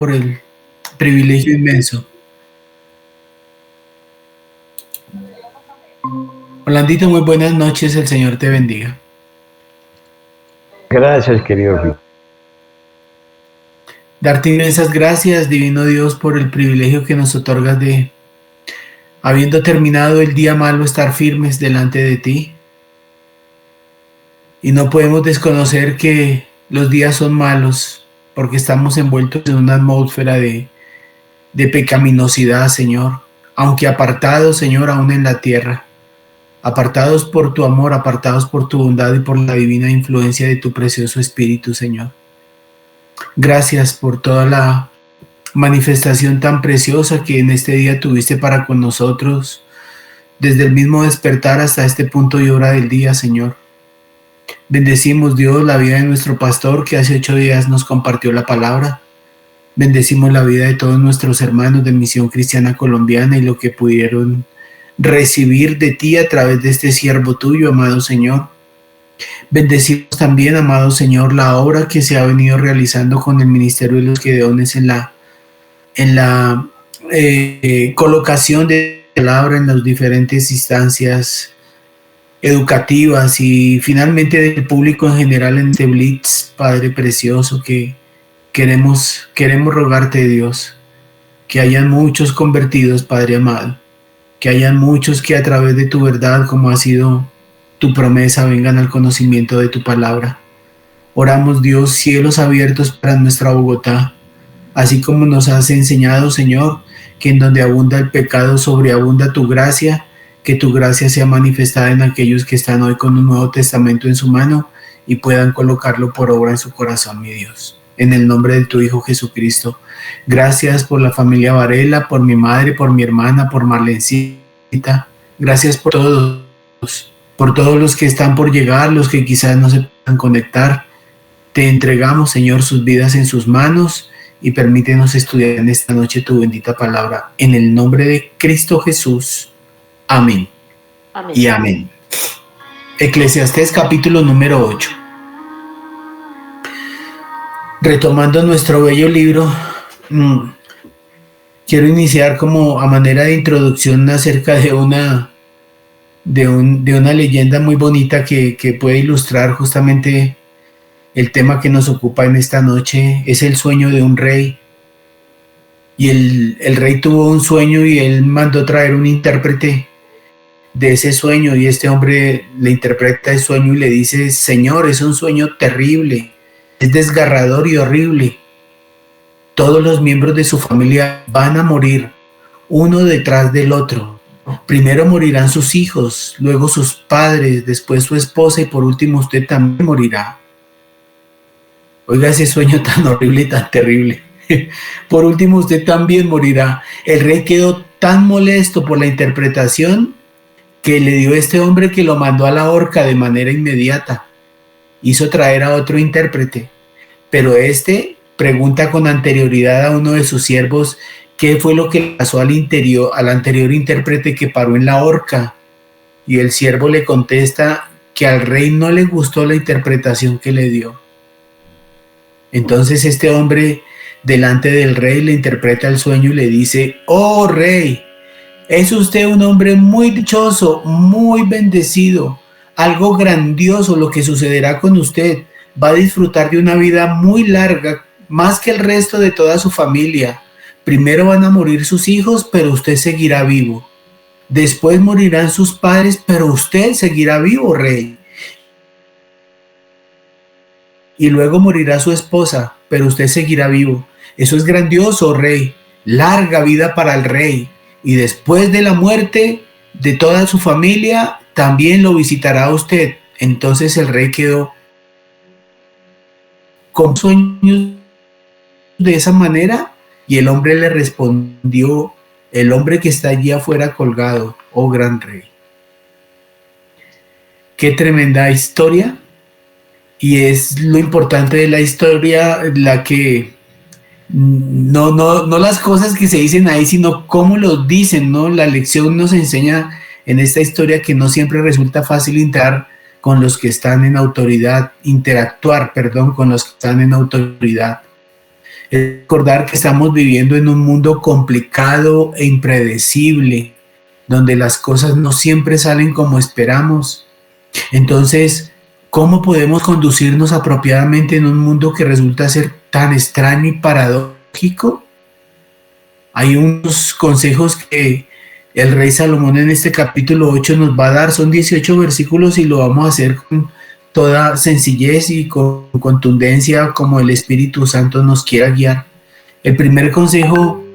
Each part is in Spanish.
por el privilegio inmenso. Orlandito, muy buenas noches, el Señor te bendiga. Gracias, querido Rick. Darte inmensas gracias, divino Dios, por el privilegio que nos otorgas de, habiendo terminado el día malo, estar firmes delante de ti. Y no podemos desconocer que los días son malos, porque estamos envueltos en una atmósfera de pecaminosidad, Señor, aunque apartados, Señor, aún en la tierra, apartados por tu amor, apartados por tu bondad y por la divina influencia de tu precioso Espíritu, Señor. Gracias por toda la manifestación tan preciosa que en este día tuviste para con nosotros, desde el mismo despertar hasta este punto y hora del día, Señor. Bendecimos, Dios, la vida de nuestro pastor que hace 8 días nos compartió la palabra. Bendecimos la vida de todos nuestros hermanos de Misión Cristiana Colombiana y lo que pudieron recibir de ti a través de este siervo tuyo, amado Señor. Bendecimos también, amado Señor, la obra que se ha venido realizando con el Ministerio de los Gedeones en la colocación de la palabra en las diferentes instancias educativas y finalmente del público en general en este Blitz, Padre precioso, que queremos rogarte, Dios, que hayan muchos convertidos, Padre amado, que hayan muchos que a través de tu verdad, como ha sido tu promesa, vengan al conocimiento de tu palabra. Oramos, Dios, cielos abiertos para nuestra Bogotá, así como nos has enseñado, Señor, que en donde abunda el pecado sobreabunda tu gracia, que tu gracia sea manifestada en aquellos que están hoy con un Nuevo Testamento en su mano y puedan colocarlo por obra en su corazón, mi Dios. En el nombre de tu Hijo Jesucristo. Gracias por la familia Varela, por mi madre, por mi hermana, por Marlencita. Gracias por todos los que están por llegar, los que quizás no se puedan conectar. Te entregamos, Señor, sus vidas en sus manos y permítenos estudiar en esta noche tu bendita palabra. En el nombre de Cristo Jesús. Amén. Amén. Y amén. Eclesiastés capítulo número 8. Retomando nuestro bello libro, quiero iniciar como a manera de introducción acerca de una leyenda muy bonita que puede ilustrar justamente el tema que nos ocupa en esta noche. Es el sueño de un rey. Y el rey tuvo un sueño y él mandó traer un intérprete de ese sueño, y este hombre le interpreta el sueño y le dice: Señor, es un sueño terrible, es desgarrador y horrible. Todos los miembros de su familia van a morir, uno detrás del otro. Primero morirán sus hijos, luego sus padres, después su esposa y por último usted también morirá. Oiga ese sueño tan horrible y tan terrible. Por último usted también morirá. El rey quedó tan molesto por la interpretación que le dio a este hombre, que lo mandó a la horca de manera inmediata. Hizo traer a otro intérprete, pero este pregunta con anterioridad a uno de sus siervos qué fue lo que pasó al anterior intérprete que paró en la horca, y el siervo le contesta que al rey no le gustó la interpretación que le dio. Entonces este hombre delante del rey le interpreta el sueño y le dice: oh rey, es usted un hombre muy dichoso, muy bendecido, algo grandioso lo que sucederá con usted. Va a disfrutar de una vida muy larga, más que el resto de toda su familia. Primero van a morir sus hijos, pero usted seguirá vivo. Después morirán sus padres, pero usted seguirá vivo, rey. Y luego morirá su esposa, pero usted seguirá vivo. Eso es grandioso, rey. Larga vida para el rey. Y después de la muerte de toda su familia, también lo visitará usted. Entonces el rey quedó con sueños de esa manera, y el hombre le respondió: el hombre que está allí afuera colgado, oh gran rey. Qué tremenda historia, y es lo importante de la historia, la que no las cosas que se dicen ahí, sino cómo los dicen, ¿no? La lección nos enseña en esta historia que no siempre resulta fácil interactuar con los que están en autoridad. Recordar que estamos viviendo en un mundo complicado e impredecible, donde las cosas no siempre salen como esperamos. Entonces, ¿cómo podemos conducirnos apropiadamente en un mundo que resulta ser tan extraño y paradójico? Hay unos consejos que el rey Salomón en este capítulo 8 nos va a dar. Son 18 versículos y lo vamos a hacer con toda sencillez y con contundencia como el Espíritu Santo nos quiera guiar. El primer consejo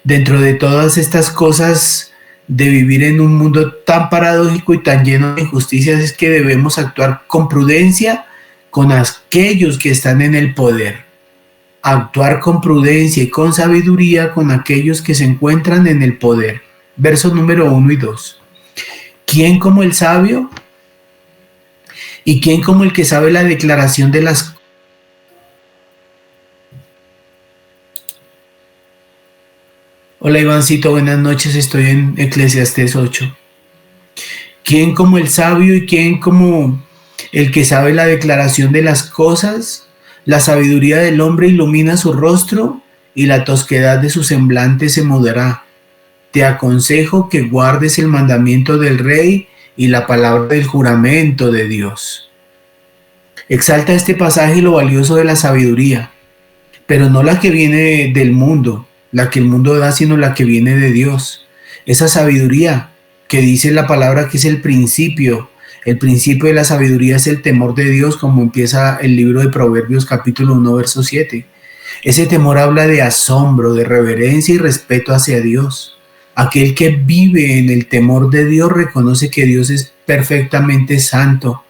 dentro de todas estas cosas de vivir en un mundo tan paradójico y tan lleno de injusticias es que debemos actuar con prudencia con aquellos que están en el poder. Actuar con prudencia y con sabiduría con aquellos que se encuentran en el poder. Versos número 1 y 2. ¿Quién como el sabio? ¿Y quién como el que sabe la declaración de las cosas? Hola Ivancito, buenas noches, estoy en Eclesiastés 8. ¿Quién como el sabio y quién como el que sabe la declaración de las cosas? La sabiduría del hombre ilumina su rostro y la tosquedad de su semblante se mudará. Te aconsejo que guardes el mandamiento del rey y la palabra del juramento de Dios. Exalta este pasaje lo valioso de la sabiduría, pero no la que viene del mundo, la que el mundo da, sino la que viene de Dios. Esa sabiduría que dice la palabra que es el principio de la sabiduría es el temor de Dios, como empieza el libro de Proverbios capítulo 1, verso 7. Ese temor habla de asombro, de reverencia y respeto hacia Dios. Aquel que vive en el temor de Dios reconoce que Dios es perfectamente santo,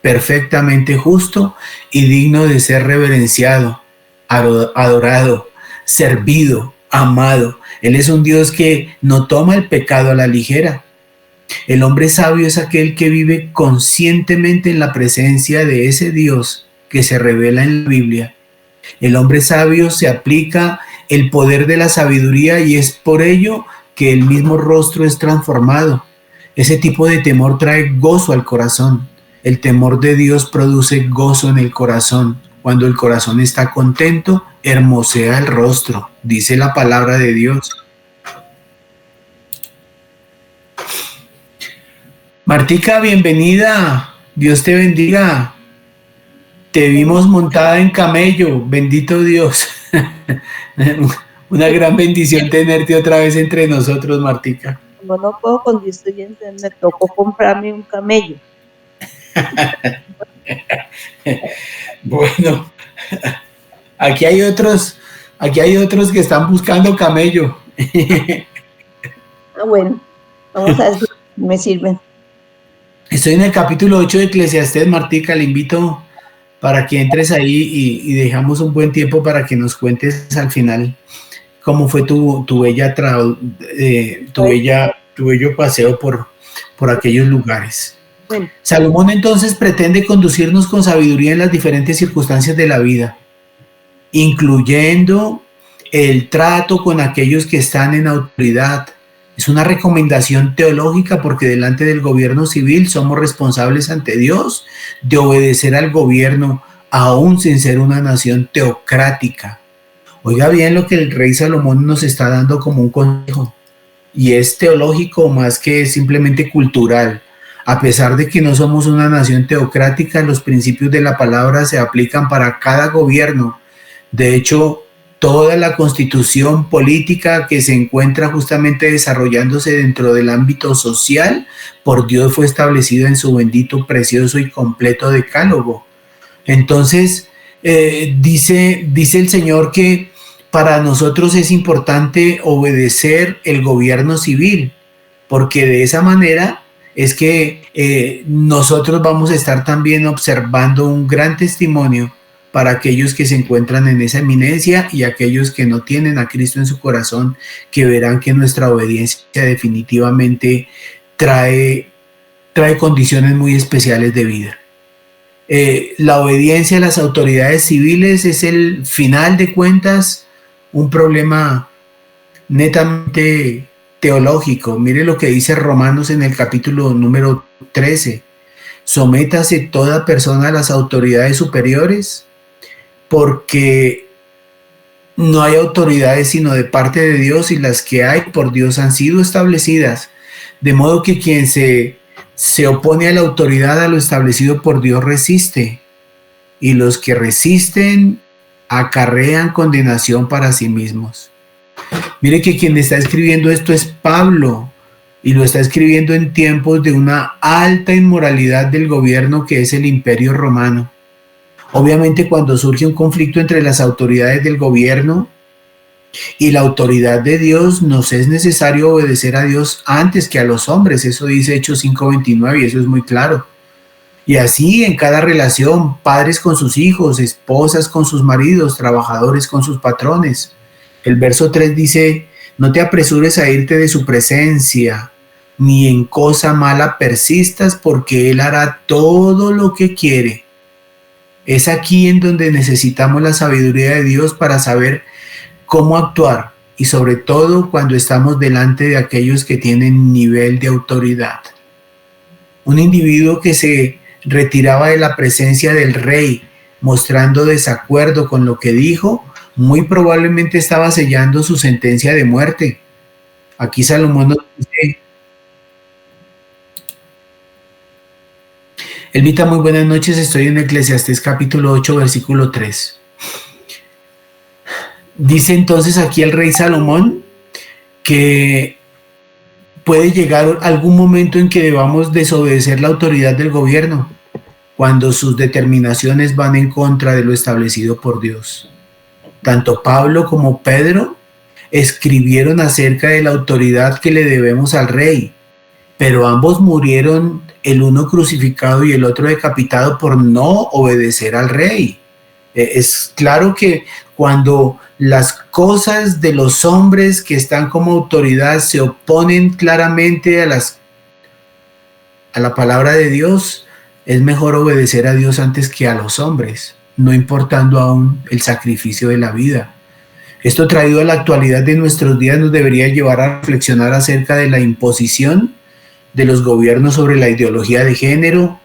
perfectamente justo y digno de ser reverenciado, adorado, servido, amado. Él es un Dios que no toma el pecado a la ligera. El hombre sabio es aquel que vive conscientemente en la presencia de ese Dios que se revela en la Biblia. El hombre sabio se aplica el poder de la sabiduría y es por ello que el mismo rostro es transformado. Ese tipo de temor trae gozo al corazón. El temor de Dios produce gozo en el corazón. Cuando el corazón está contento, hermosea el rostro, dice la palabra de Dios. Martica, bienvenida. Dios te bendiga. Te vimos montada en camello. Bendito Dios. Una gran bendición tenerte otra vez entre nosotros, Martica. Como no puedo conducir, me tocó comprarme un camello. Bueno, aquí hay otros que están buscando camello. Bueno, vamos a ver si me sirven. Estoy en el capítulo 8 de Eclesiastés, Martica, le invito para que entres ahí y dejamos un buen tiempo para que nos cuentes al final cómo fue tu bello paseo por aquellos lugares. Bueno. Salomón entonces pretende conducirnos con sabiduría en las diferentes circunstancias de la vida, incluyendo el trato con aquellos que están en autoridad. Es una recomendación teológica porque delante del gobierno civil somos responsables ante Dios de obedecer al gobierno, aún sin ser una nación teocrática. Oiga bien lo que el rey Salomón nos está dando como un consejo, y es teológico más que simplemente cultural. A pesar de que no somos una nación teocrática, los principios de la palabra se aplican para cada gobierno. De hecho, toda la constitución política que se encuentra justamente desarrollándose dentro del ámbito social, por Dios fue establecida en su bendito, precioso y completo decálogo. Entonces, dice el Señor que para nosotros es importante obedecer el gobierno civil, porque de esa manera es que nosotros vamos a estar también observando un gran testimonio para aquellos que se encuentran en esa eminencia y aquellos que no tienen a Cristo en su corazón, que verán que nuestra obediencia definitivamente trae condiciones muy especiales de vida. La obediencia a las autoridades civiles es el final de cuentas un problema netamente teológico. Mire lo que dice Romanos en el capítulo número 13. Sométase toda persona a las autoridades superiores, porque no hay autoridades sino de parte de Dios, y las que hay por Dios han sido establecidas. De modo que quien se opone a la autoridad, a lo establecido por Dios, resiste. Y los que resisten acarrean condenación para sí mismos. Mire que quien está escribiendo esto es Pablo, y lo está escribiendo en tiempos de una alta inmoralidad del gobierno que es el Imperio Romano. Obviamente, cuando surge un conflicto entre las autoridades del gobierno y la autoridad de Dios, nos es necesario obedecer a Dios antes que a los hombres. Eso dice Hechos 5:29, y eso es muy claro. Y así en cada relación, padres con sus hijos, esposas con sus maridos, trabajadores con sus patrones. El verso 3 dice: no te apresures a irte de su presencia, ni en cosa mala persistas, porque Él hará todo lo que quiere. Es aquí en donde necesitamos la sabiduría de Dios para saber cómo actuar, y sobre todo cuando estamos delante de aquellos que tienen nivel de autoridad. Un individuo que se retiraba de la presencia del rey, mostrando desacuerdo con lo que dijo, muy probablemente estaba sellando su sentencia de muerte. Aquí Salomón nos dice: Elvita, muy buenas noches, estoy en Eclesiastés capítulo 8, versículo 3. Dice entonces aquí el rey Salomón que puede llegar algún momento en que debamos desobedecer la autoridad del gobierno, cuando sus determinaciones van en contra de lo establecido por Dios. Tanto Pablo como Pedro escribieron acerca de la autoridad que le debemos al rey, pero ambos murieron, el uno crucificado y el otro decapitado, por no obedecer al rey. Es claro que cuando las cosas de los hombres que están como autoridad se oponen claramente a la palabra de Dios, es mejor obedecer a Dios antes que a los hombres, no importando aún el sacrificio de la vida. Esto, traído a la actualidad de nuestros días, nos debería llevar a reflexionar acerca de la imposición de los gobiernos sobre la ideología de género,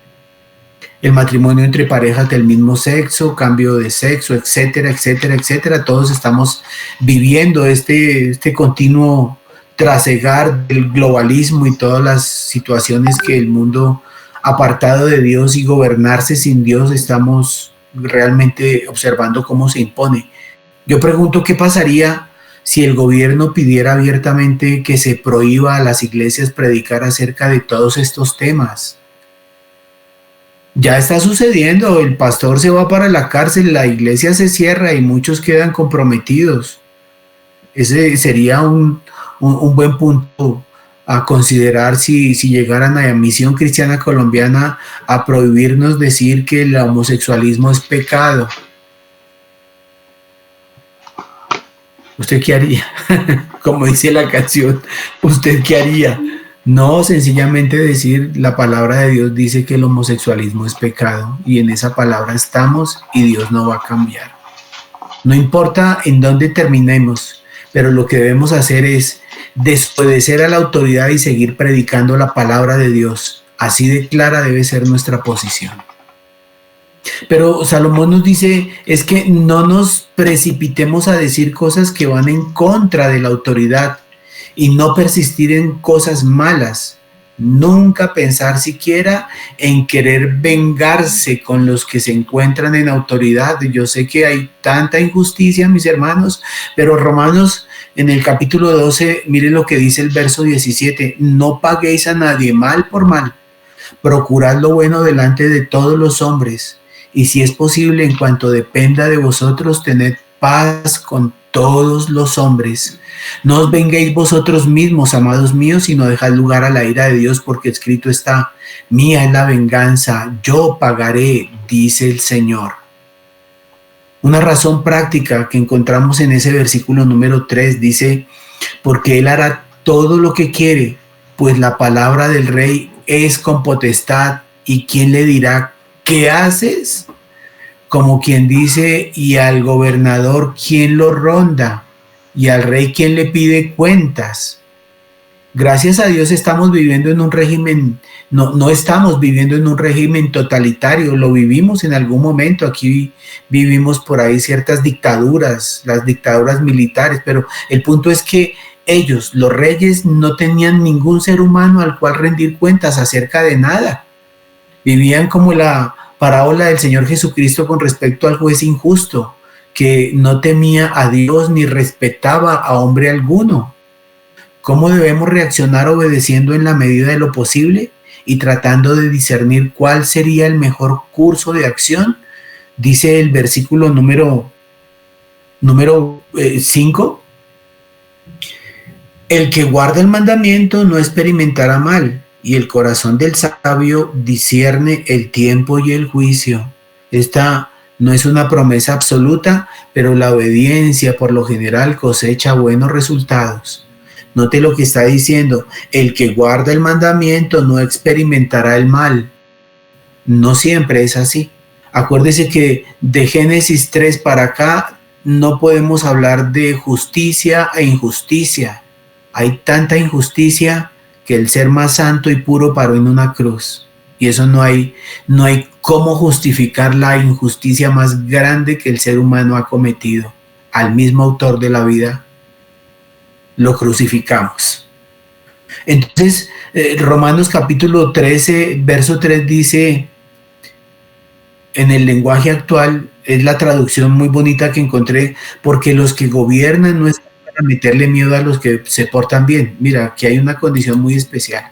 el matrimonio entre parejas del mismo sexo, cambio de sexo, etcétera, etcétera, etcétera. Todos estamos viviendo este continuo trasegar del globalismo y todas las situaciones que el mundo, apartado de Dios y gobernarse sin Dios, estamos realmente observando cómo se impone. Yo pregunto, ¿qué pasaría si el gobierno pidiera abiertamente que se prohíba a las iglesias predicar acerca de todos estos temas? Ya está sucediendo, el pastor se va para la cárcel, la iglesia se cierra y muchos quedan comprometidos. Ese sería un buen punto a considerar si llegaran a la Misión Cristiana Colombiana a prohibirnos decir que el homosexualismo es pecado. ¿Usted qué haría? Como dice la canción, ¿usted qué haría? No, sencillamente decir: la palabra de Dios dice que el homosexualismo es pecado, y en esa palabra estamos, y Dios no va a cambiar. No importa en dónde terminemos, pero lo que debemos hacer es desobedecer a la autoridad y seguir predicando la palabra de Dios. Así de clara debe ser nuestra posición. Pero Salomón nos dice, es que no nos precipitemos a decir cosas que van en contra de la autoridad, y no persistir en cosas malas. Nunca pensar siquiera en querer vengarse con los que se encuentran en autoridad. Yo sé que hay tanta injusticia, mis hermanos, pero Romanos, en el capítulo 12, miren lo que dice el verso 17: no paguéis a nadie mal por mal, procurad lo bueno delante de todos los hombres, y si es posible, en cuanto dependa de vosotros, tened paz con todos los hombres. No os venguéis vosotros mismos, amados míos, sino dejad lugar a la ira de Dios, porque escrito está: mía es la venganza, yo pagaré, dice el Señor. Una razón práctica que encontramos en ese versículo número 3 dice: porque Él hará todo lo que quiere, pues la palabra del rey es con potestad, y ¿quién le dirá qué haces? Como quien dice: y al gobernador, ¿quién lo ronda? Y al rey, ¿quién le pide cuentas? Gracias a Dios estamos viviendo en un régimen, no estamos viviendo en un régimen totalitario, lo vivimos en algún momento, aquí vivimos por ahí ciertas dictaduras, las dictaduras militares, pero el punto es que ellos, los reyes, no tenían ningún ser humano al cual rendir cuentas acerca de nada. Vivían como la parábola del Señor Jesucristo con respecto al juez injusto, que no temía a Dios ni respetaba a hombre alguno. ¿Cómo debemos reaccionar obedeciendo en la medida de lo posible y tratando de discernir cuál sería el mejor curso de acción? Dice el versículo número 5. El que guarda el mandamiento no experimentará mal, y el corazón del sabio discierne el tiempo y el juicio. Esta no es una promesa absoluta, pero la obediencia por lo general cosecha buenos resultados. Note lo que está diciendo, el que guarda el mandamiento no experimentará el mal. No siempre es así. Acuérdese que de Génesis 3 para acá no podemos hablar de justicia e injusticia. Hay tanta injusticia que el ser más santo y puro paró en una cruz. Y eso no hay cómo justificar la injusticia más grande que el ser humano ha cometido. Al mismo autor de la vida lo crucificamos. Entonces, Romanos capítulo 13, verso 3 dice, en el lenguaje actual, es la traducción muy bonita que encontré, porque los que gobiernan no están para meterle miedo a los que se portan bien. Mira, aquí hay una condición muy especial.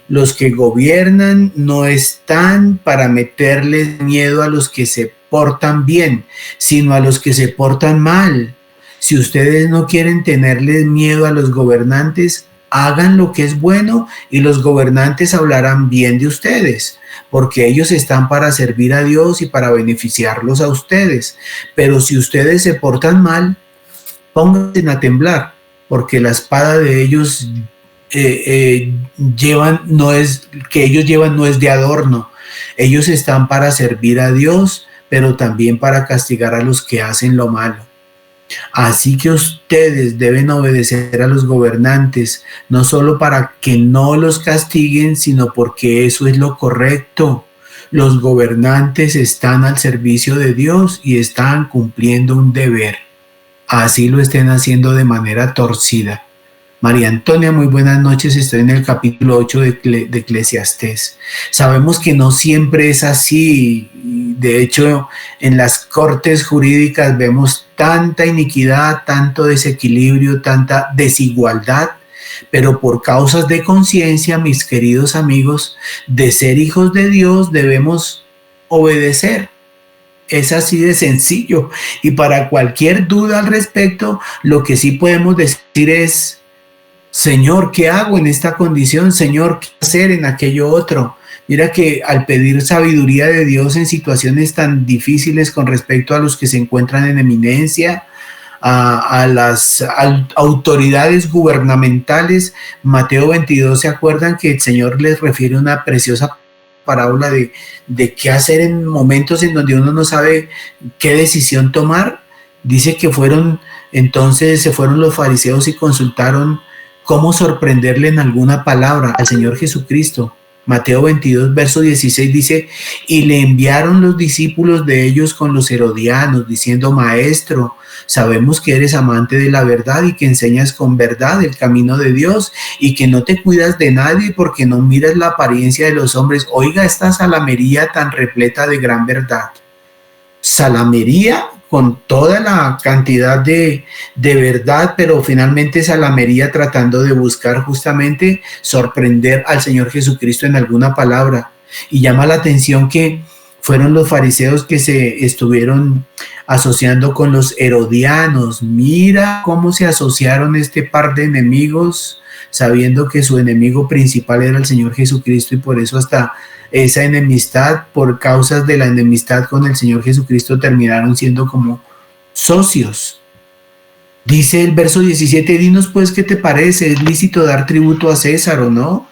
Los que gobiernan no están para meterles miedo a los que se portan bien, sino a los que se portan mal. Si ustedes no quieren tenerles miedo a los gobernantes, hagan lo que es bueno y los gobernantes hablarán bien de ustedes, porque ellos están para servir a Dios y para beneficiarlos a ustedes. Pero si ustedes se portan mal, pónganse a temblar, porque la espada de ellos no es de adorno. Ellos están para servir a Dios, pero también para castigar a los que hacen lo malo. Así que ustedes deben obedecer a los gobernantes, no solo para que no los castiguen, sino porque eso es lo correcto. Los gobernantes están al servicio de Dios y están cumpliendo un deber. Así lo estén haciendo de manera torcida. María Antonia, muy buenas noches. Estoy en el capítulo 8 de Eclesiastés. Sabemos que no siempre es así. De hecho, en las cortes jurídicas vemos tanta iniquidad, tanto desequilibrio, tanta desigualdad. Pero por causas de conciencia, mis queridos amigos, de ser hijos de Dios debemos obedecer. Es así de sencillo. Y para cualquier duda al respecto, lo que sí podemos decir es: Señor, ¿qué hago en esta condición? Señor, ¿qué hacer en aquello otro? Mira que al pedir sabiduría de Dios en situaciones tan difíciles con respecto a los que se encuentran en eminencia, a las autoridades gubernamentales, Mateo 22, ¿se acuerdan que el Señor les refiere una preciosa parábola de qué hacer en momentos en donde uno no sabe qué decisión tomar? Dice que entonces se fueron los fariseos y consultaron cómo sorprenderle en alguna palabra al Señor Jesucristo. Mateo 22, verso 16 dice, y le enviaron los discípulos de ellos con los herodianos, diciendo, Maestro, sabemos que eres amante de la verdad y que enseñas con verdad el camino de Dios y que no te cuidas de nadie porque no miras la apariencia de los hombres. Oiga esta salamería tan repleta de gran verdad. Salamería con toda la cantidad de verdad, pero finalmente salamería tratando de buscar justamente sorprender al Señor Jesucristo en alguna palabra. Y llama la atención que fueron los fariseos que se estuvieron asociando con los herodianos. Mira cómo se asociaron este par de enemigos, sabiendo que su enemigo principal era el Señor Jesucristo, y por eso hasta esa enemistad, por causas de la enemistad con el Señor Jesucristo, terminaron siendo como socios. Dice el verso 17, dinos pues qué te parece, ¿es lícito dar tributo a César o no?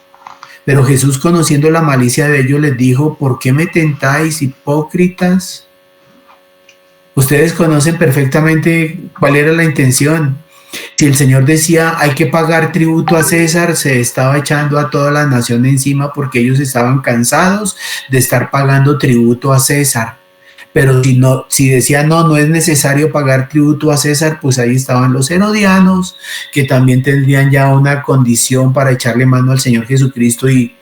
Pero Jesús, conociendo la malicia de ellos, les dijo, ¿por qué me tentáis, hipócritas? Ustedes conocen perfectamente cuál era la intención. Si el Señor decía hay que pagar tributo a César, se estaba echando a toda la nación encima porque ellos estaban cansados de estar pagando tributo a César. Pero si decía no, no es necesario pagar tributo a César, pues ahí estaban los herodianos, que también tendrían ya una condición para echarle mano al Señor Jesucristo y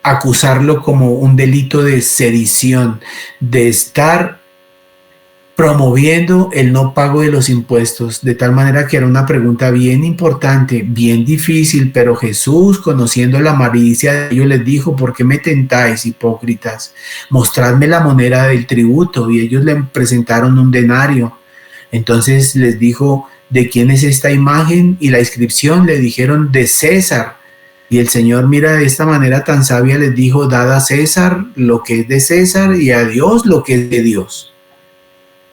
acusarlo como un delito de sedición, de estar promoviendo el no pago de los impuestos, de tal manera que era una pregunta bien importante, bien difícil, pero Jesús, conociendo la malicia de ellos, les dijo: ¿por qué me tentáis, hipócritas? Mostradme la moneda del tributo. Y ellos le presentaron un denario. Entonces les dijo: ¿de quién es esta imagen? Y la inscripción, le dijeron: de César. Y el Señor, mira, de esta manera tan sabia les dijo: dad a César lo que es de César y a Dios lo que es de Dios.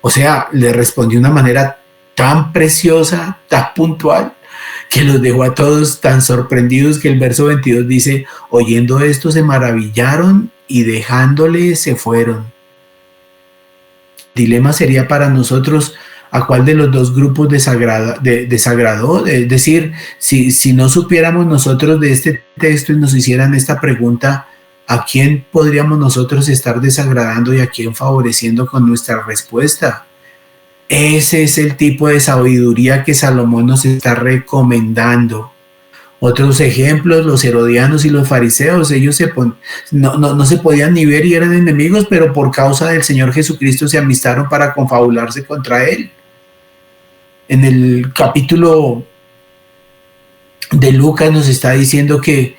O sea, le respondió de una manera tan preciosa, tan puntual, que los dejó a todos tan sorprendidos que el verso 22 dice: oyendo esto se maravillaron y dejándole se fueron. El dilema sería para nosotros: ¿a cuál de los dos grupos desagradó? Es decir, si no supiéramos nosotros de este texto y nos hicieran esta pregunta, ¿a quién podríamos nosotros estar desagradando y a quién favoreciendo con nuestra respuesta? Ese es el tipo de sabiduría que Salomón nos está recomendando. Otros ejemplos: los herodianos y los fariseos, ellos no se podían ni ver y eran enemigos, pero por causa del Señor Jesucristo se amistaron para confabularse contra él. En el capítulo de Lucas nos está diciendo que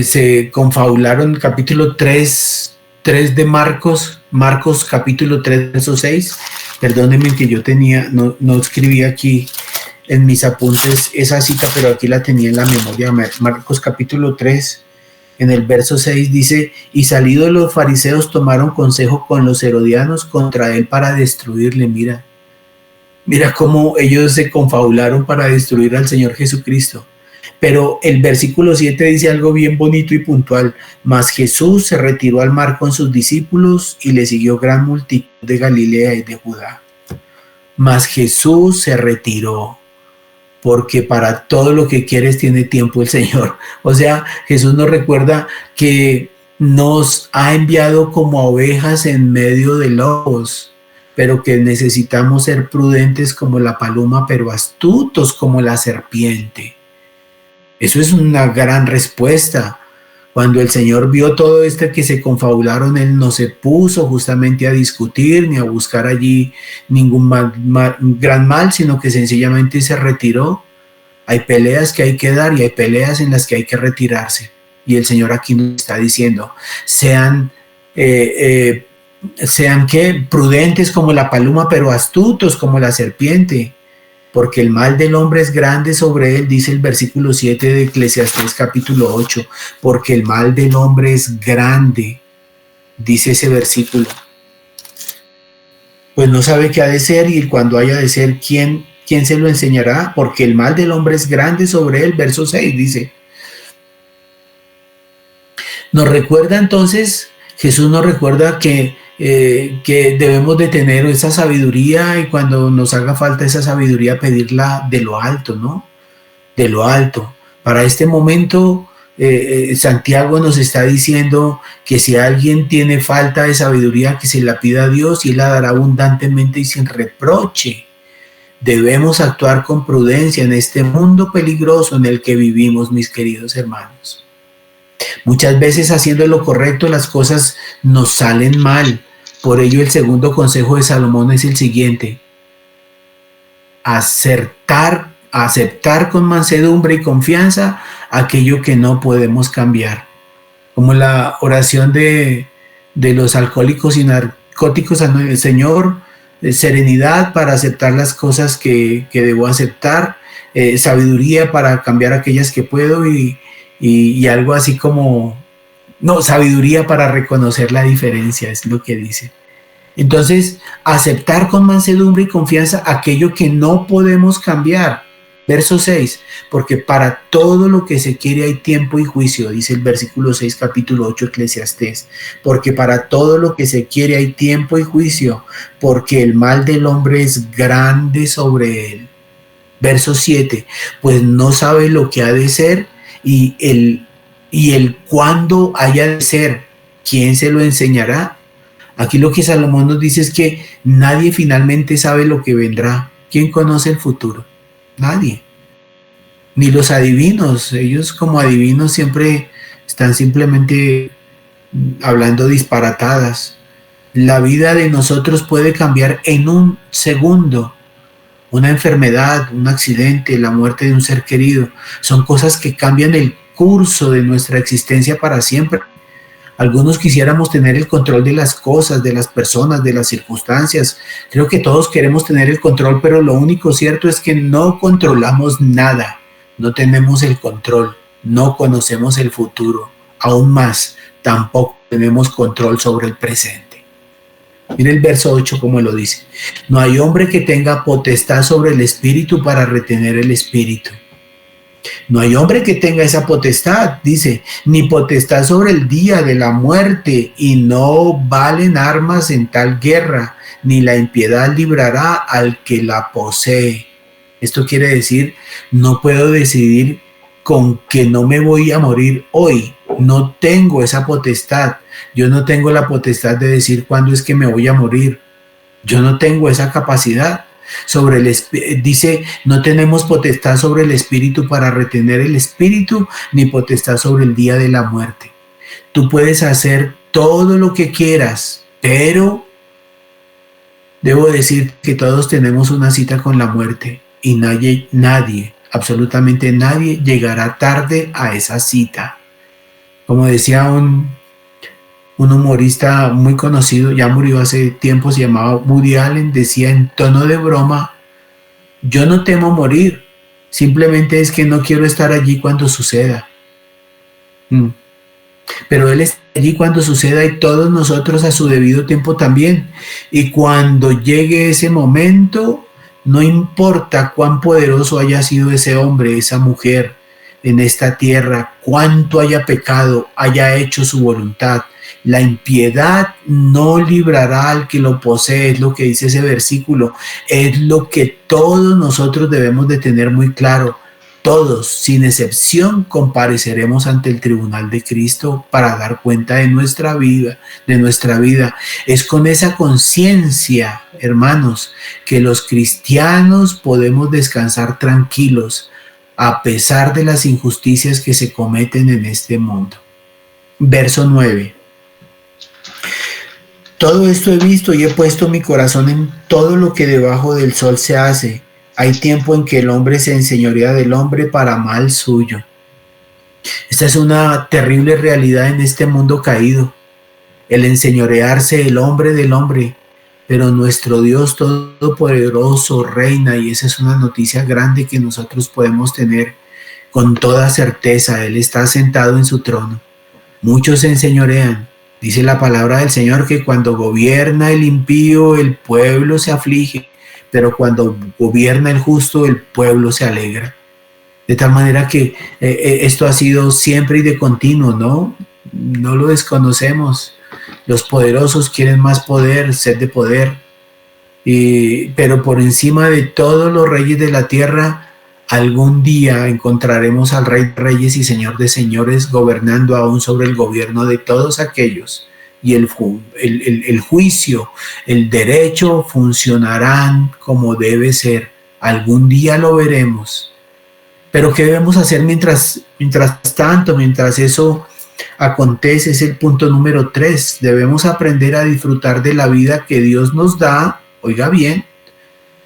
se confabularon, capítulo 3 de Marcos capítulo 3, verso 6. Perdónenme que yo no escribí aquí en mis apuntes esa cita, pero aquí la tenía en la memoria. Marcos capítulo 3, en el verso 6 dice: y salidos los fariseos tomaron consejo con los herodianos contra él para destruirle. Mira cómo ellos se confabularon para destruir al Señor Jesucristo. Pero el versículo 7 dice algo bien bonito y puntual: mas Jesús se retiró al mar con sus discípulos y le siguió gran multitud de Galilea y de Judá. Mas Jesús se retiró, porque para todo lo que quieres tiene tiempo el Señor. O sea, Jesús nos recuerda que nos ha enviado como a ovejas en medio de lobos, pero que necesitamos ser prudentes como la paloma, pero astutos como la serpiente. Eso es una gran respuesta. Cuando el Señor vio todo esto que se confabularon, Él no se puso justamente a discutir ni a buscar allí ningún gran mal, sino que sencillamente se retiró. Hay peleas que hay que dar y hay peleas en las que hay que retirarse. Y el Señor aquí nos está diciendo: sean prudentes como la paloma, pero astutos como la serpiente. Porque el mal del hombre es grande sobre él, dice el versículo 7 de Eclesiastés capítulo 8. Porque el mal del hombre es grande, dice ese versículo. Pues no sabe qué ha de ser, y cuando haya de ser, ¿quién se lo enseñará? Porque el mal del hombre es grande sobre él, verso 6 dice. Nos recuerda entonces, Jesús nos recuerda que debemos de tener esa sabiduría, y cuando nos haga falta esa sabiduría, pedirla de lo alto, ¿no? De lo alto. Para este momento, Santiago nos está diciendo que si alguien tiene falta de sabiduría, que se la pida a Dios y Él la dará abundantemente y sin reproche. Debemos actuar con prudencia en este mundo peligroso en el que vivimos, mis queridos hermanos. Muchas veces, haciendo lo correcto, las cosas nos salen mal. Por ello, el segundo consejo de Salomón es el siguiente: aceptar con mansedumbre y confianza aquello que no podemos cambiar. Como la oración de los alcohólicos y narcóticos: Señor, serenidad para aceptar las cosas que debo aceptar, sabiduría para cambiar aquellas que puedo, y algo así como, no, sabiduría para reconocer la diferencia, es lo que dice. Entonces, aceptar con mansedumbre y confianza aquello que no podemos cambiar. Verso 6, porque para todo lo que se quiere hay tiempo y juicio, dice el versículo 6, capítulo 8, Eclesiastés. Porque para todo lo que se quiere hay tiempo y juicio, porque el mal del hombre es grande sobre él. Verso 7, pues no sabe lo que ha de ser y el cuándo haya de ser, ¿quién se lo enseñará? Aquí lo que Salomón nos dice es que nadie finalmente sabe lo que vendrá. ¿Quién conoce el futuro? Nadie. Ni los adivinos. Ellos como adivinos siempre están simplemente hablando disparatadas. La vida de nosotros puede cambiar en un segundo. Una enfermedad, un accidente, la muerte de un ser querido, son cosas que cambian el curso de nuestra existencia para siempre. Algunos quisiéramos tener el control de las cosas, de las personas, de las circunstancias. Creo que todos queremos tener el control, pero lo único cierto es que no controlamos nada. No tenemos el control, no conocemos el futuro. Aún más, tampoco tenemos control sobre el presente. Mira el verso 8 como lo dice. No hay hombre que tenga potestad sobre el espíritu para retener el espíritu. No hay hombre que tenga esa potestad, dice, ni potestad sobre el día de la muerte, y no valen armas en tal guerra, ni la impiedad librará al que la posee. Esto quiere decir, no puedo decidir con que no me voy a morir hoy. No tengo esa potestad. Yo no tengo la potestad de decir cuándo es que me voy a morir. Yo no tengo esa capacidad. Dice, no tenemos potestad sobre el espíritu para retener el espíritu, ni potestad sobre el día de la muerte. Tú puedes hacer todo lo que quieras, pero debo decir que todos tenemos una cita con la muerte y nadie, absolutamente nadie llegará tarde a esa cita. Como decía un humorista muy conocido, ya murió hace tiempo, se llamaba Woody Allen, decía en tono de broma, yo no temo morir, simplemente es que no quiero estar allí cuando suceda. Pero Él está allí cuando suceda y todos nosotros a su debido tiempo también. Y cuando llegue ese momento, no importa cuán poderoso haya sido ese hombre, esa mujer en esta tierra, cuánto haya pecado, haya hecho su voluntad, la impiedad no librará al que lo posee, es lo que dice ese versículo, es lo que todos nosotros debemos de tener muy claro. Todos, sin excepción, compareceremos ante el tribunal de Cristo para dar cuenta de nuestra vida, Es con esa conciencia, hermanos, que los cristianos podemos descansar tranquilos a pesar de las injusticias que se cometen en este mundo. Verso 9. Todo esto he visto y he puesto mi corazón en todo lo que debajo del sol se hace. Hay tiempo en que el hombre se enseñorea del hombre para mal suyo. Esta es una terrible realidad en este mundo caído. El enseñorearse el hombre del hombre. Pero nuestro Dios Todopoderoso reina, y esa es una noticia grande que nosotros podemos tener con toda certeza. Él está sentado en su trono. Muchos se enseñorean. Dice la palabra del Señor que cuando gobierna el impío, el pueblo se aflige, pero cuando gobierna el justo, el pueblo se alegra. De tal manera que esto ha sido siempre y de continuo, ¿no? No lo desconocemos. Los poderosos quieren más poder, sed de poder, pero por encima de todos los reyes de la tierra, algún día encontraremos al Rey de Reyes y Señor de Señores gobernando aún sobre el gobierno de todos aquellos, y el juicio, el derecho funcionarán como debe ser. Algún día lo veremos. Pero ¿qué debemos hacer mientras tanto, mientras eso acontece? Es el punto número 3. Debemos aprender a disfrutar de la vida que Dios nos da. Oiga bien,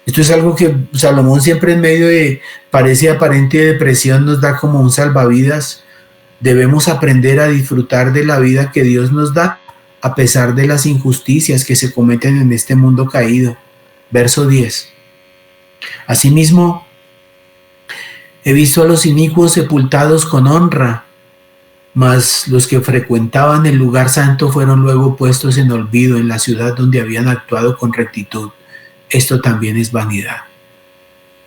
esto es algo que Salomón siempre en medio de aparente depresión nos da como un salvavidas. Debemos aprender a disfrutar de la vida que Dios nos da a pesar de las injusticias que se cometen en este mundo caído. Verso 10. Asimismo, he visto a los inicuos sepultados con honra, mas los que frecuentaban el lugar santo fueron luego puestos en olvido en la ciudad donde habían actuado con rectitud. Esto también es vanidad.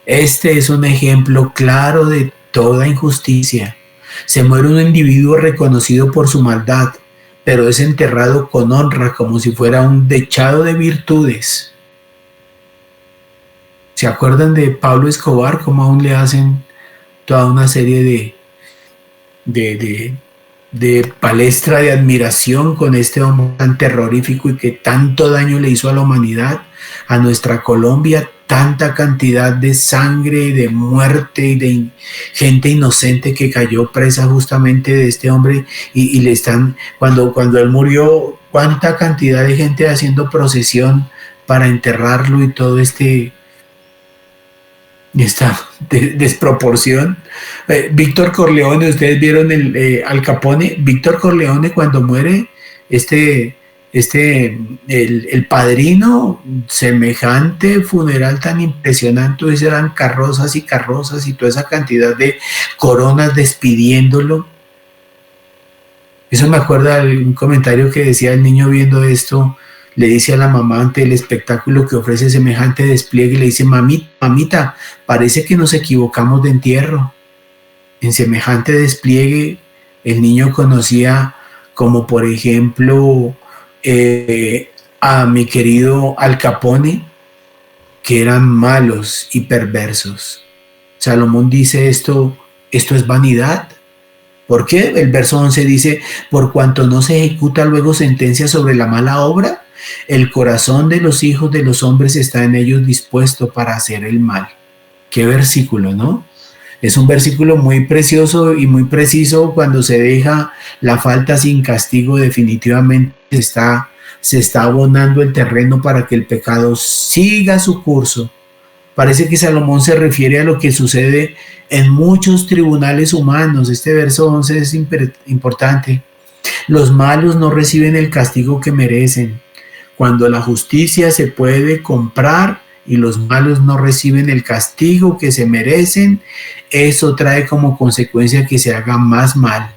Este es un ejemplo claro de toda injusticia. Se muere un individuo reconocido por su maldad, pero es enterrado con honra como si fuera un dechado de virtudes. ¿Se acuerdan de Pablo Escobar? Cómo aún le hacen toda una serie de palestra de admiración con este hombre tan terrorífico y que tanto daño le hizo a la humanidad, a nuestra Colombia, tanta cantidad de sangre, de muerte y de gente inocente que cayó presa justamente de este hombre y le están, cuando él murió, cuánta cantidad de gente haciendo procesión para enterrarlo y todo esta desproporción. Víctor Corleone, ustedes vieron Al Capone. Víctor Corleone, cuando muere, el padrino, semejante funeral tan impresionante, eran carrozas y carrozas y toda esa cantidad de coronas despidiéndolo. Eso me acuerda de un comentario que decía el niño viendo esto. Le dice a la mamá ante el espectáculo que ofrece semejante despliegue, le dice: mamita, parece que nos equivocamos de entierro. En semejante despliegue, el niño conocía como por ejemplo a mi querido Al Capone, que eran malos y perversos. Salomón dice esto es vanidad. ¿Por qué? El verso 11 dice: por cuanto no se ejecuta luego sentencia sobre la mala obra, el corazón de los hijos de los hombres está en ellos dispuesto para hacer el mal. Qué versículo, ¿no? Es un versículo muy precioso y muy preciso. Cuando se deja la falta sin castigo, definitivamente se está abonando el terreno para que el pecado siga su curso. Parece que Salomón se refiere a lo que sucede en muchos tribunales humanos. Este verso 11 es importante. Los malos no reciben el castigo que merecen. Cuando la justicia se puede comprar y los malos no reciben el castigo que se merecen, eso trae como consecuencia que se haga más mal.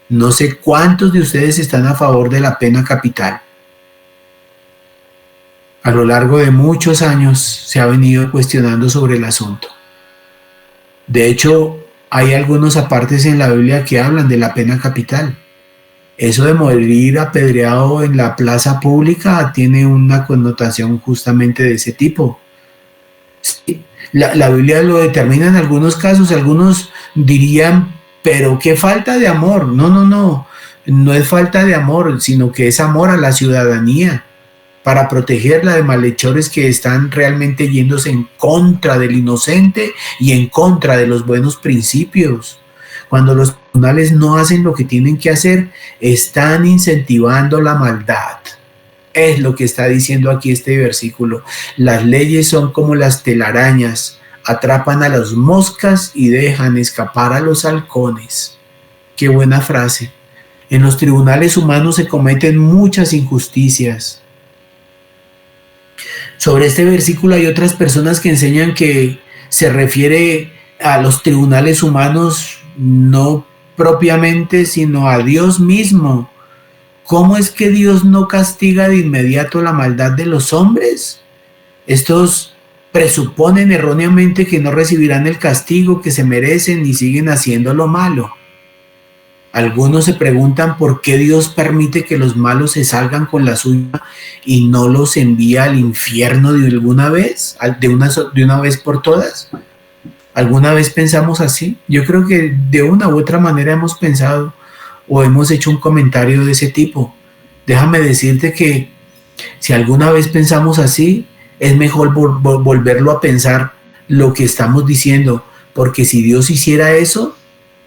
No sé cuántos de ustedes están a favor de la pena capital. A lo largo de muchos años se ha venido cuestionando sobre el asunto. De hecho, hay algunos apartes en la Biblia que hablan de la pena capital. Eso de morir apedreado en la plaza pública tiene una connotación justamente de ese tipo. Sí, la Biblia lo determina en algunos casos. Algunos dirían: pero qué falta de amor. No es falta de amor, sino que es amor a la ciudadanía, para protegerla de malhechores que están realmente yéndose en contra del inocente y en contra de los buenos principios. Cuando los tribunales no hacen lo que tienen que hacer, están incentivando la maldad. Es lo que está diciendo aquí este versículo. Las leyes son como las telarañas, atrapan a las moscas y dejan escapar a los halcones. Qué buena frase. En los tribunales humanos se cometen muchas injusticias. Sobre este versículo hay otras personas que enseñan que se refiere a los tribunales humanos no propiamente, sino a Dios mismo. ¿Cómo es que Dios no castiga de inmediato la maldad de los hombres? Estos presuponen erróneamente que no recibirán el castigo que se merecen y siguen haciendo lo malo. Algunos se preguntan por qué Dios permite que los malos se salgan con la suya y no los envía al infierno de una vez por todas. ¿Alguna vez pensamos así? Yo creo que de una u otra manera hemos pensado o hemos hecho un comentario de ese tipo. Déjame decirte que si alguna vez pensamos así, es mejor volverlo a pensar lo que estamos diciendo, porque si Dios hiciera eso,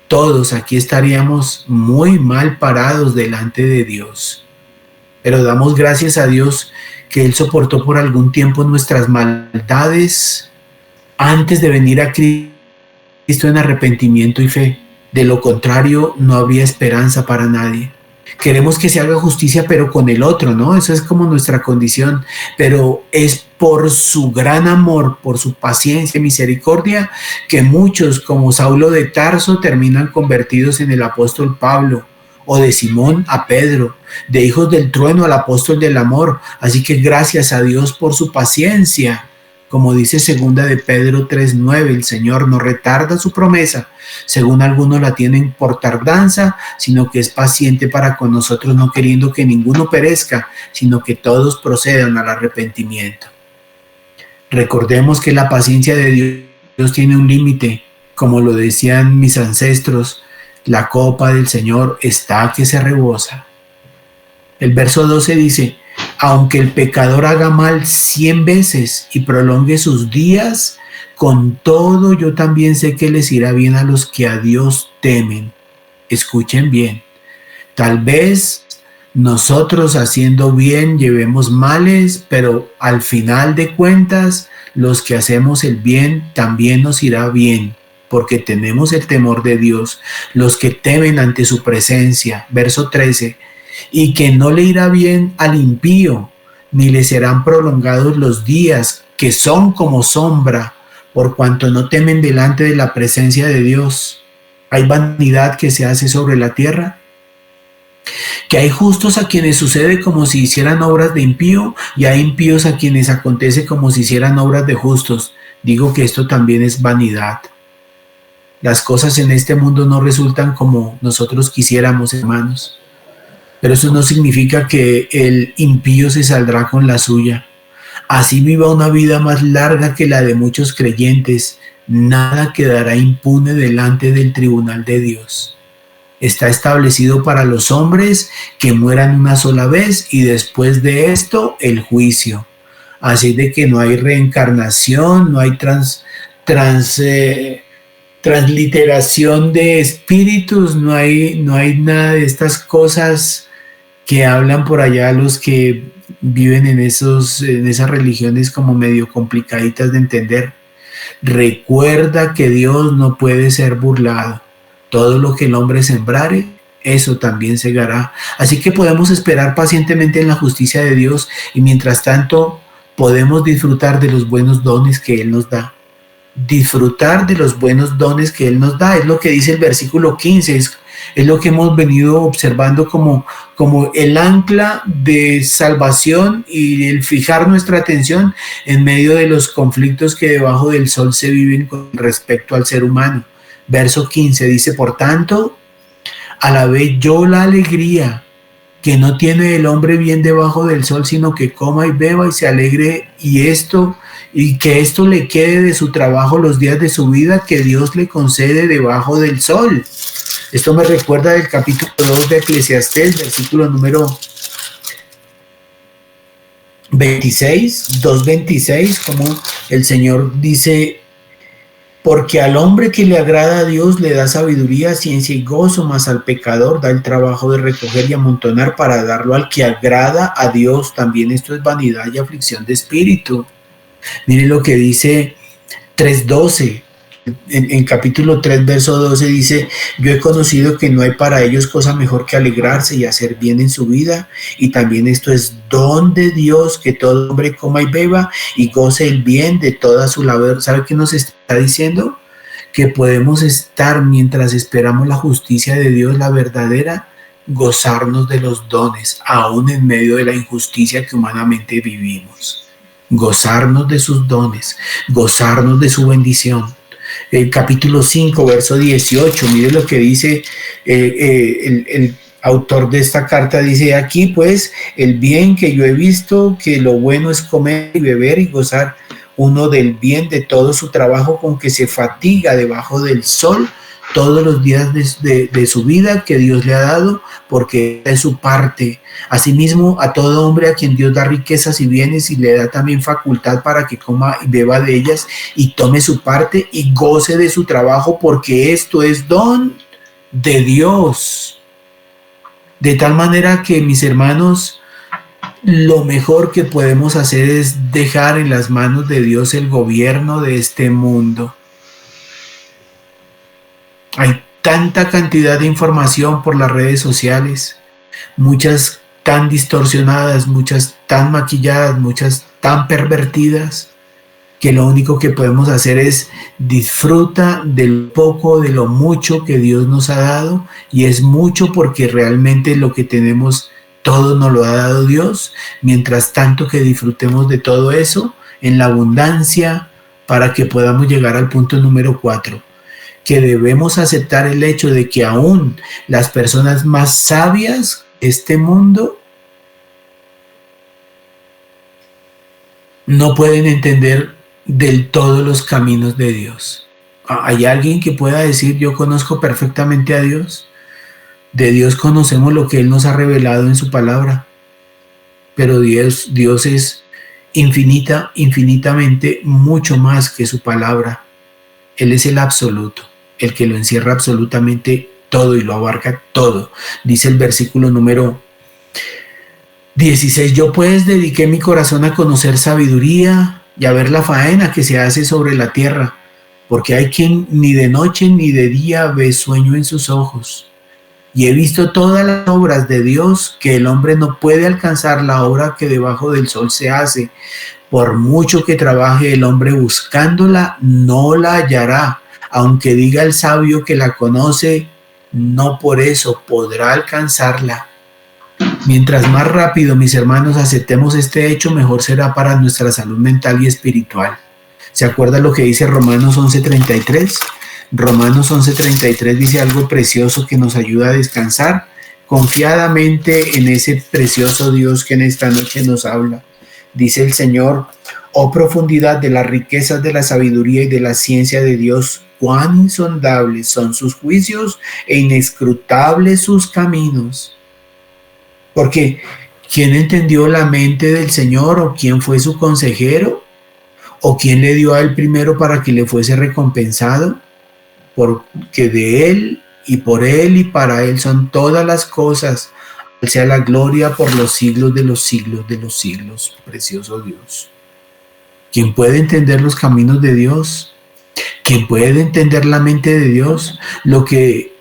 todos aquí estaríamos muy mal parados delante de Dios. Pero damos gracias a Dios que Él soportó por algún tiempo nuestras maldades antes de venir a Cristo en arrepentimiento y fe. De lo contrario, no habría esperanza para nadie. Queremos que se haga justicia, pero con el otro, ¿no? Eso es como nuestra condición. Pero es por su gran amor, por su paciencia y misericordia, que muchos, como Saulo de Tarso, terminan convertidos en el apóstol Pablo, o de Simón a Pedro, de hijos del trueno al apóstol del amor. Así que gracias a Dios por su paciencia, Como dice segunda de Pedro 3:9, el Señor no retarda su promesa, según algunos la tienen por tardanza, sino que es paciente para con nosotros, no queriendo que ninguno perezca, sino que todos procedan al arrepentimiento. Recordemos que la paciencia de Dios tiene un límite, como lo decían mis ancestros, la copa del Señor está que se rebosa. El verso 12 dice, aunque el pecador haga mal 100 veces y prolongue sus días, con todo yo también sé que les irá bien a los que a Dios temen. Escuchen bien, tal vez nosotros haciendo bien llevemos males, pero al final de cuentas, los que hacemos el bien también nos irá bien, porque tenemos el temor de Dios, los que temen ante su presencia. Verso 13, y que no le irá bien al impío, ni le serán prolongados los días, que son como sombra, por cuanto no temen delante de la presencia de Dios. ¿Hay vanidad que se hace sobre la tierra? Que hay justos a quienes sucede como si hicieran obras de impío, y hay impíos a quienes acontece como si hicieran obras de justos. Digo que esto también es vanidad. Las cosas en este mundo no resultan como nosotros quisiéramos, hermanos. Pero eso no significa que el impío se saldrá con la suya. Así viva una vida más larga que la de muchos creyentes, nada quedará impune delante del tribunal de Dios. Está establecido para los hombres que mueran una sola vez y después de esto el juicio. Así de que no hay reencarnación, no hay transliteración de espíritus, no hay nada de estas cosas que hablan por allá los que viven en esas religiones como medio complicaditas de entender. Recuerda que Dios no puede ser burlado. Todo lo que el hombre sembrare, eso también segará. Así que podemos esperar pacientemente en la justicia de Dios y mientras tanto podemos disfrutar de los buenos dones que Él nos da. Disfrutar de los buenos dones que Él nos da, es lo que dice el versículo 15, es lo que hemos venido observando como el ancla de salvación y el fijar nuestra atención en medio de los conflictos que debajo del sol se viven con respecto al ser humano. Verso 15 dice, por tanto, alabé yo la alegría que no tiene el hombre bien debajo del sol, sino que coma y beba y se alegre y que esto le quede de su trabajo los días de su vida que Dios le concede debajo del sol. Esto me recuerda del capítulo 2 de Eclesiastés, versículo número 26, 2:26, como el Señor dice, porque al hombre que le agrada a Dios le da sabiduría, ciencia y gozo, mas al pecador da el trabajo de recoger y amontonar para darlo al que agrada a Dios. También esto es vanidad y aflicción de espíritu. Miren lo que dice 3:12. En capítulo 3, verso 12 dice, yo he conocido que no hay para ellos cosa mejor que alegrarse y hacer bien en su vida, y también esto es don de Dios, que todo hombre coma y beba y goce el bien de toda su labor. ¿Sabe qué nos está diciendo? Que podemos estar, mientras esperamos la justicia de Dios, la verdadera, gozarnos de los dones, aún en medio de la injusticia que humanamente vivimos. Gozarnos de sus dones, gozarnos de su bendición. El capítulo 5, verso 18, mire lo que dice el autor de esta carta, dice aquí pues, el bien que yo he visto, que lo bueno es comer y beber y gozar uno del bien de todo su trabajo con que se fatiga debajo del sol todos los días de su vida que Dios le ha dado, porque es su parte. Asimismo, a todo hombre a quien Dios da riquezas y bienes y le da también facultad para que coma y beba de ellas y tome su parte y goce de su trabajo, porque esto es don de Dios. De tal manera que, mis hermanos, lo mejor que podemos hacer es dejar en las manos de Dios el gobierno de este mundo. Hay tanta cantidad de información por las redes sociales, muchas tan distorsionadas, muchas tan maquilladas, muchas tan pervertidas, que lo único que podemos hacer es disfruta del poco, de lo mucho que Dios nos ha dado, y es mucho porque realmente lo que tenemos, todo nos lo ha dado Dios. Mientras tanto que disfrutemos de todo eso, en la abundancia, para que podamos llegar al punto número 4, que debemos aceptar el hecho de que aún las personas más sabias de este mundo no pueden entender del todo los caminos de Dios. ¿Hay alguien que pueda decir, yo conozco perfectamente a Dios? De Dios conocemos lo que Él nos ha revelado en su palabra, pero Dios es infinitamente mucho más que su palabra. Él es el absoluto, el que lo encierra absolutamente todo y lo abarca todo. Dice el versículo número 16, yo pues dediqué mi corazón a conocer sabiduría y a ver la faena que se hace sobre la tierra, porque hay quien ni de noche ni de día ve sueño en sus ojos. Y he visto todas las obras de Dios, que el hombre no puede alcanzar la obra que debajo del sol se hace. Por mucho que trabaje el hombre buscándola, no la hallará. Aunque diga el sabio que la conoce, no por eso podrá alcanzarla. Mientras más rápido, mis hermanos, aceptemos este hecho, mejor será para nuestra salud mental y espiritual. ¿Se acuerda lo que dice Romanos 11:33? Romanos 11:33 dice algo precioso que nos ayuda a descansar confiadamente en ese precioso Dios que en esta noche nos habla. Dice el Señor, oh profundidad de las riquezas de la sabiduría y de la ciencia de Dios, cuán insondables son sus juicios e inescrutables sus caminos. Porque ¿quién entendió la mente del Señor, o quién fue su consejero, o quién le dio a él primero para que le fuese recompensado? Porque de Él y por Él y para Él son todas las cosas. Él sea la gloria por los siglos de los siglos de los siglos, precioso Dios. ¿Quién puede entender los caminos de Dios? ¿Quién puede entender la mente de Dios? Lo que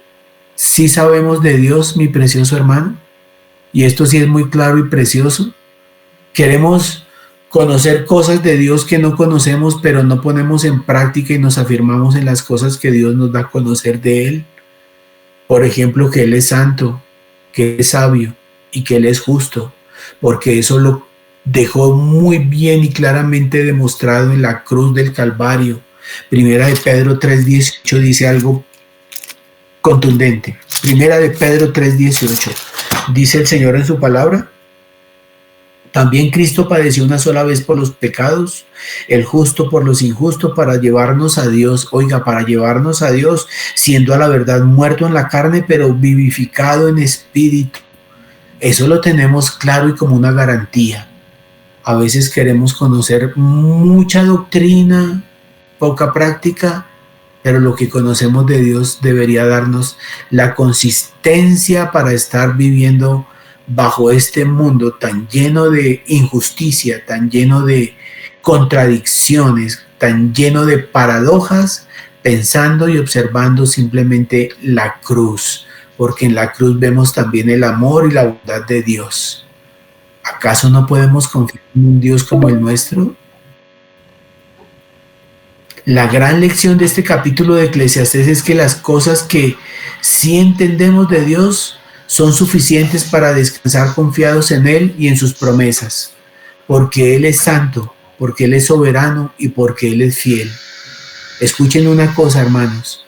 sí sabemos de Dios, mi precioso hermano, y esto sí es muy claro y precioso, queremos conocer cosas de Dios que no conocemos, pero no ponemos en práctica y nos afirmamos en las cosas que Dios nos da a conocer de Él. Por ejemplo, que Él es santo, que Él es sabio y que Él es justo, porque eso lo dejó muy bien y claramente demostrado en la cruz del Calvario. Primera de Pedro 3:18 dice algo contundente. Primera de Pedro 3:18 dice el Señor en su palabra, también Cristo padeció una sola vez por los pecados, el justo por los injustos, para llevarnos a Dios. Oiga, para llevarnos a Dios, siendo a la verdad muerto en la carne, pero vivificado en espíritu. Eso lo tenemos claro y como una garantía. A veces queremos conocer mucha doctrina, poca práctica, pero lo que conocemos de Dios debería darnos la consistencia para estar viviendo bajo este mundo tan lleno de injusticia, tan lleno de contradicciones, tan lleno de paradojas, pensando y observando simplemente la cruz, porque en la cruz vemos también el amor y la bondad de Dios. ¿Acaso no podemos confiar en un Dios como el nuestro? La gran lección de este capítulo de Eclesiastés es que las cosas que sí entendemos de Dios son suficientes para descansar confiados en Él y en sus promesas, porque Él es santo, porque Él es soberano y porque Él es fiel. Escuchen una cosa, hermanos,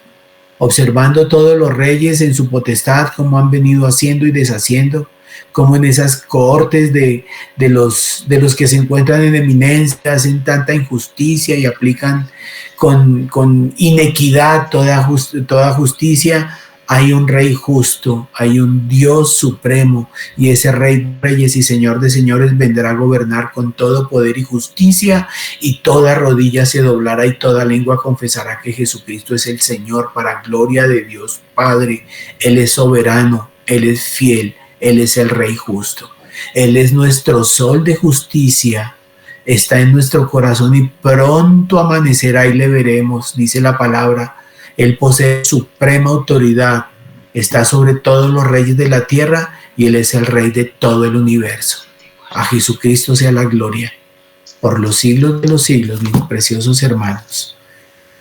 observando todos los reyes en su potestad, cómo han venido haciendo y deshaciendo, como en esas cohortes de los que se encuentran en eminencia, hacen tanta injusticia y aplican con inequidad toda justicia. Hay un rey justo, hay un Dios supremo, y ese rey de reyes y señor de señores vendrá a gobernar con todo poder y justicia, y toda rodilla se doblará y toda lengua confesará que Jesucristo es el Señor, para gloria de Dios Padre. Él es soberano, Él es fiel, Él es el rey justo. Él es nuestro sol de justicia, está en nuestro corazón y pronto amanecerá y le veremos, dice la palabra. Él posee suprema autoridad, está sobre todos los reyes de la tierra y Él es el rey de todo el universo. A Jesucristo sea la gloria por los siglos de los siglos, mis preciosos hermanos.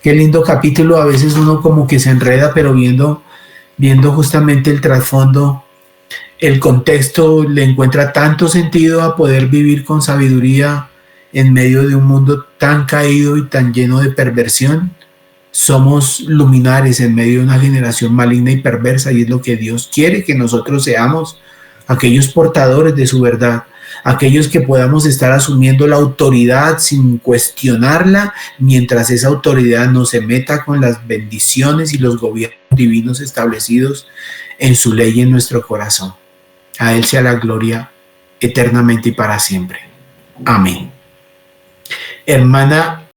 Qué lindo capítulo. A veces uno como que se enreda, pero viendo justamente el trasfondo, el contexto, le encuentra tanto sentido a poder vivir con sabiduría en medio de un mundo tan caído y tan lleno de perversión. Somos luminares en medio de una generación maligna y perversa, y es lo que Dios quiere que nosotros seamos, aquellos portadores de su verdad, aquellos que podamos estar asumiendo la autoridad sin cuestionarla, mientras esa autoridad no se meta con las bendiciones y los gobiernos divinos establecidos en su ley y en nuestro corazón. A Él sea la gloria eternamente y para siempre. Amén. Hermana